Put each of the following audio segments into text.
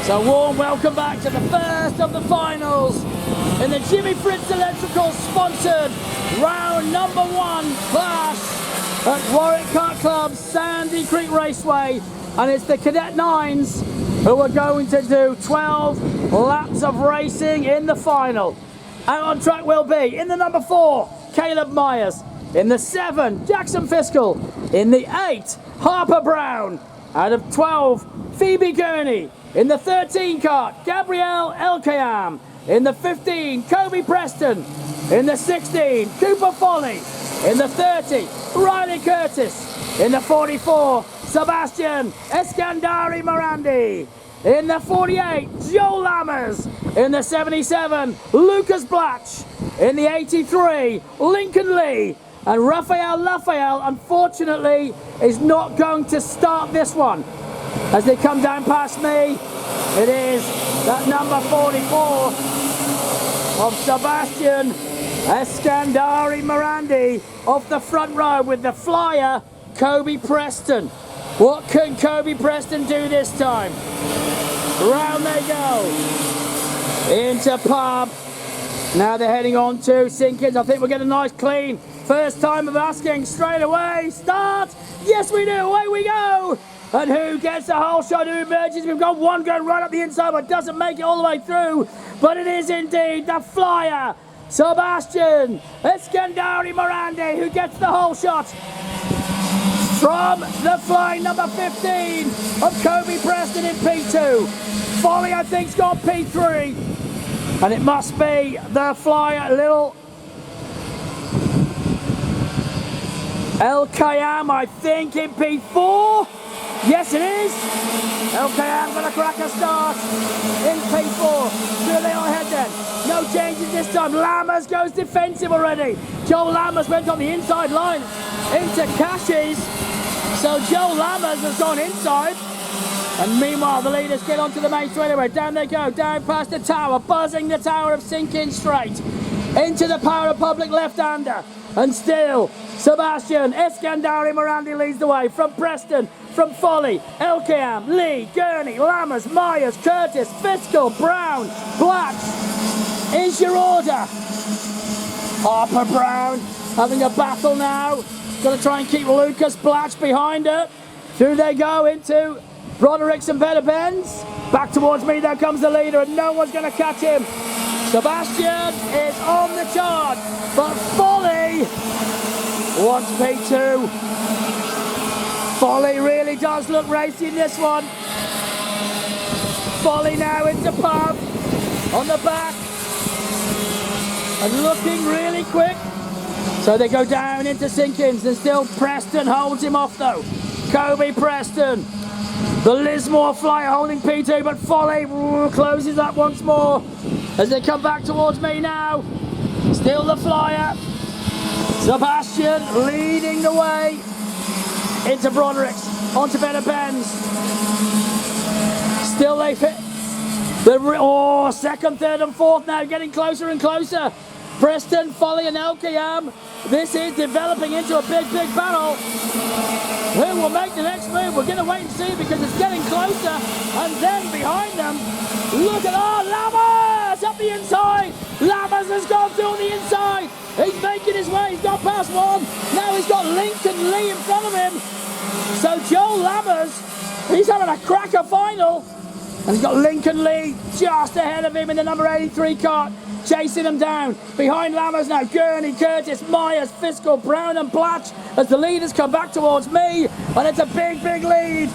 So warm welcome back to the first of the finals in the Jimmy Fritz Electrical sponsored round number 1 clash at Warwick Kart Club's Sandy Creek Raceway, and it's the Cadet 9s who are going to do 12 laps of racing in the final. Out on track will be in the number 4 Caleb Myers, in the 7 Jackson Fiscal, in the 8 Harper Brown, out of 12 Phoebe Gurney, in the 13 kart Gabrielle Elkayam, in the 15 Kobe Preston, in the 16 Cooper Foley, in the 30 Riley Curtis, in the 44 Sebastian Eskandari Morandi, in the 48 Joel Lammers, in the 77 Lucas Blatch, in the 83 Lincoln Lee, and Raphael unfortunately is not going to start this one. As they come down past me, it is that number 44 of Sebastian Eskandari Morandi off the front row with the flyer Kobe Preston. What can Kobe Preston do this time? Round they go into pub. Now they're heading on to Sinkins. I think we'll get a nice clean first time of asking straight away. Start! Yes we do, away we go! And who gets the whole shot, who emerges? We've got one going right up the inside but doesn't make it all the way through. But it is indeed the flyer, Sebastian Eskandari Morandi, who gets the whole shot. From the flying number 15 of Kobe Preston in P2. Foley, I think, has got P3. And it must be the flyer, little Elkayam, I think, in P4. Yes, it is. Elkayam going to crack a start in P4. Do they all head then? No changes this time. Lammers goes defensive already. Joel Lammers went on the inside line into Cashes. So Joel Lammers has gone inside. And meanwhile, the leaders get onto the main straightaway. Down they go, down past the tower, buzzing the tower of Sinkin straight. Into the Power Republic left-hander. And still, Sebastian Eskandari Morandi leads the way from Preston, from Foley, Elkayam, Lee, Gurney, Lammers, Myers, Curtis, Fiscal, Brown, Black. Is your order? Harper Brown having a battle now. Got to try and keep Lucas Blatch behind her. Through they go into Broderick's and Better Benz. Back towards me, there comes the leader, and no one's going to catch him. Sebastian is on the charge, but Foley wants P2. Foley really does look racy in this one. Foley now into pub on the back and looking really quick. So they go down into Sinkins, and still Preston holds him off though. Kobe Preston, the Lismore flyer holding P2, but Foley closes up once more as they come back towards me now. Still the flyer. Sebastian leading the way into Broderick's, onto Better Benz. Still they fit. Second, third and fourth now, getting closer and closer. Preston, Foley and Elkayam. This is developing into a big battle. Who will make the next move? We're going to wait and see because it's getting closer. And then behind them, look at Lammers up the inside. Lammers has gone through on the inside. He's making his way. He's got past one. Now he's got Lincoln Lee in front of him. So Joel Lammers, he's having a cracker final. And he's got Lincoln Lee just ahead of him in the number 83 kart. Chasing them down. Behind Lammers now, Gurney, Curtis, Myers, Fiscal, Brown and Blatch as the leaders come back towards me. And it's a big lead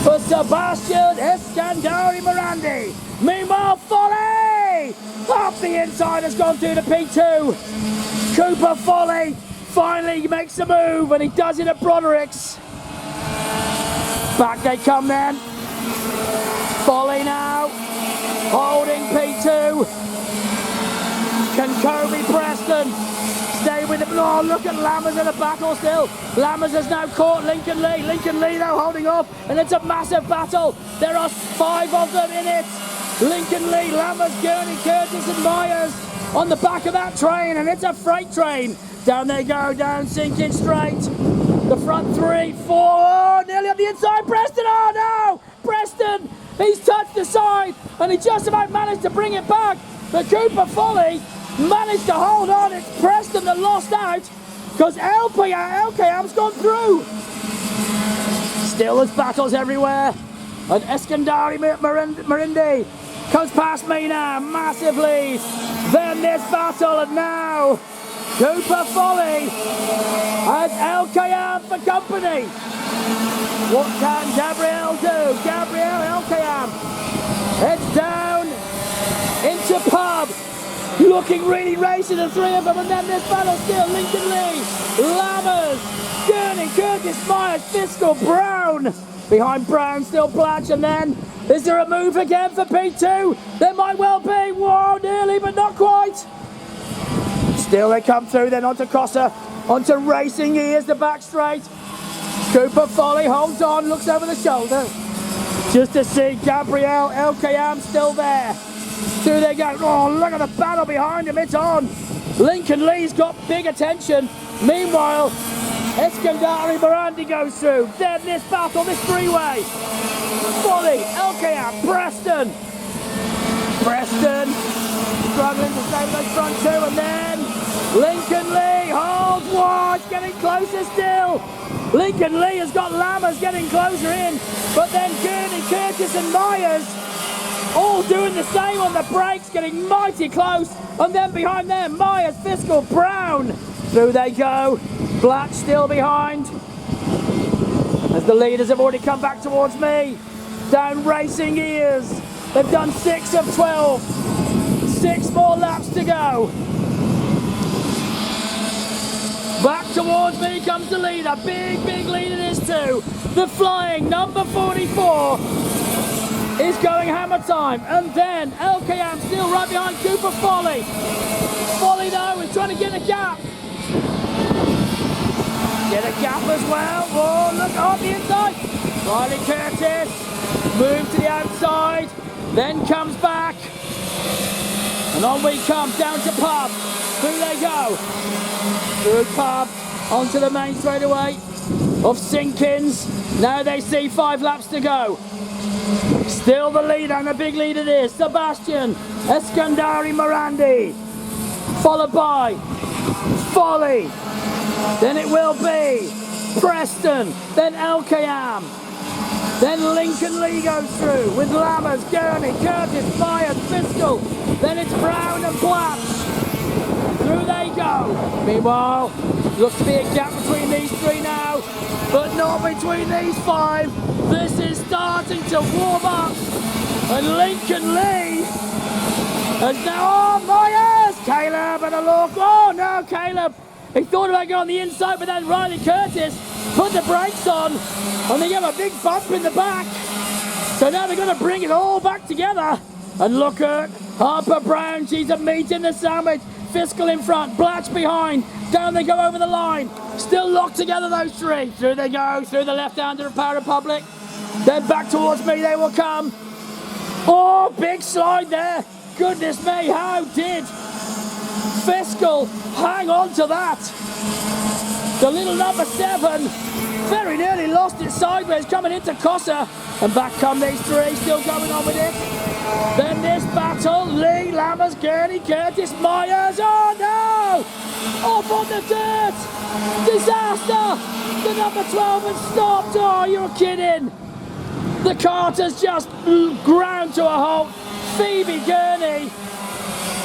for Sebastian Eskandari Morandi. Meanwhile, Foley up the inside has gone through to P2. Cooper Foley finally makes a move, and he does it at Broderick's. Back they come then. Foley now holding P2. Can Kobe Preston stay with him? Oh, look at Lammers in a battle still. Lammers has now caught Lincoln Lee. Lincoln Lee now holding off, and it's a massive battle. There are 5 of them in it. Lincoln Lee, Lammers, Gurney, Curtis and Myers on the back of that train, and it's a freight train. Down they go, down Sinking straight. The front 3, 4, oh, nearly on the inside. Preston, oh no! Preston He's touched the side and he just about managed to bring it back. But Cooper Folly managed to hold on. It's Preston that lost out because LKM's gone through. Still there's battles everywhere. And Eskandari Marindi comes past me now, massive lead. Then this battle, and now Cooper Folly has LKM for company. What can Gabrielle do? Gabrielle LKM heads down into pub, looking really racing, the three of them, and then this battle still, Lincoln Lee, Lammers, Gurney, Curtis Myers, Fiscal, Brown. Behind Brown, still Blatch, and then is there a move again for P2? There might well be. Whoa, nearly, but not quite. Still they come through, then onto Cossa, onto Racing Ears, the back straight. Cooper Folly holds on, looks over the shoulder, just to see Gabrielle LKM still there. Through they go. Oh, look at the battle behind him, it's on. Lincoln Lee's got big attention. Meanwhile, Eskandari Morandi goes through. Then this battle, this three-way. Folly, LKM, Preston. Preston struggling to stay those front two, and then Lincoln Lee holds wide, getting closer still. Lincoln Lee has got Lammers getting closer in, but then Gurney, Curtis and Myers all doing the same on the brakes, getting mighty close, and then behind them, Myers, Fiscal, Brown. Through they go. Blatch still behind, as the leaders have already come back towards me. Down Racing Ears. They've done 6 of 12. 6 more laps to go. Back towards me comes the leader. Big lead it is too. The flying number 44 is going hammer time. And then LKM still right behind Cooper Folly. Folly though is trying to get a gap. Get a gap as well. Oh, look on the inside. Riley Curtis moves to the outside, then comes back. And on we come, down to pub. Through they go. Through pub, onto the main straightaway of Sinkins. Now they see 5 laps to go. Still the leader, and the big lead it is. Sebastian Eskandari Morandi. Followed by Folly. Then it will be Preston, then LKM, then Lincoln Lee goes through with Lammers, Gurney, Curtis, Myers, Fiscal, then it's Brown and Blatch. Through they go. Meanwhile, looks to be a gap between these 3 now, but not between these 5. This is starting to warm up, and Lincoln Lee has now, oh, Myers, Caleb and a look, oh no, Caleb. He thought about going on the inside, but then Riley Curtis put the brakes on, and they gave a big bump in the back. So now they're going to bring it all back together. And look at Harper Brown, she's a meat in the sandwich. Fiscal in front, Blatch behind. Down they go over the line. Still locked together, those 3. Through they go, through the left-hander of Power Republic. Then back towards me they will come. Oh, big slide there. Goodness me, how did Fiscal hang on to that? The little number 7 very nearly lost it sideways, coming into Cossa, and back come these 3, still going on with it. Then this battle, Lee, Lammers, Gurney, Curtis, Myers, oh no! Off on the dirt! Disaster! The number 12 has stopped, oh you're kidding! The kart has just ground to a halt. Phoebe Gurney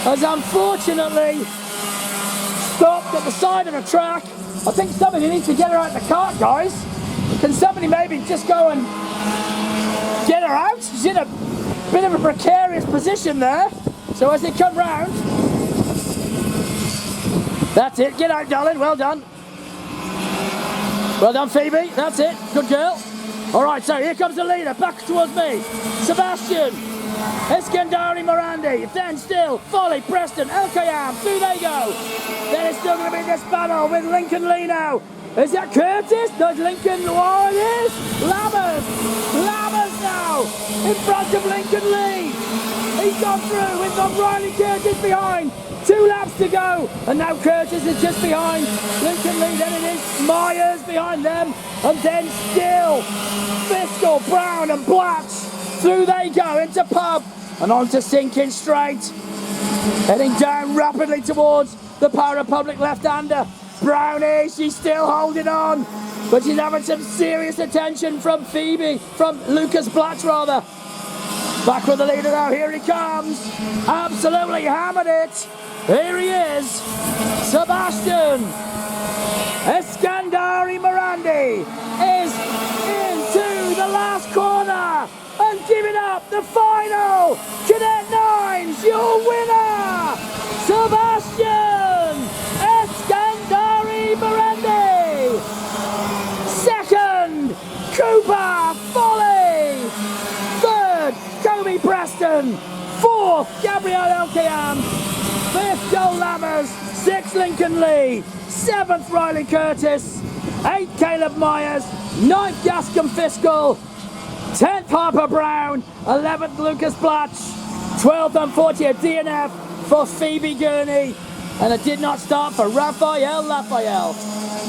has unfortunately stopped at the side of the track. I think somebody needs to get her out of the cart, guys. Can somebody maybe just go and get her out? She's in a bit of a precarious position there. So as they come round, that's it. Get out, darling. Well done. Well done, Phoebe. That's it. Good girl. All right, so here comes the leader. Back towards me. Sebastian Eskandari Morandi, then still Folly, Preston, LKM, through they go. Then it's still going to be this battle with Lincoln Lee now. Is that Curtis? Does Lincoln, oh it is! Lammers! Lammers now! In front of Lincoln Lee! He's gone through, we've got Riley Curtis behind. 2 laps to go, and now Curtis is just behind Lincoln Lee, then it is Myers behind them, and then still Fiscal, Brown and Blatch Through they go into pub and on to Sinking Straight. Heading down rapidly towards the Power Republic left-hander. Brownie, she's still holding on, but she's having some serious attention from Lucas Blatch rather. Back with the leader now, here he comes. Absolutely hammered it. Here he is, Sebastian Eskandari Morandi is into the last corner and giving up the final. Cadet 9's your winner, Sebastian Eskandari Morandi. Second, Cooper Foley. Third, Kobe Preston. Fourth, Gabrielle Elkiam. Fifth, Joel Lammers. Sixth, Lincoln Lee. Seventh, Riley Curtis. Eighth, Caleb Myers. Ninth, Gascon Fiscal. 10th, Harper Brown. 11th, Lucas Blatch. 12th, unfortunately, a DNF for Phoebe Gurney. And it did not start for Raphael Lafayette.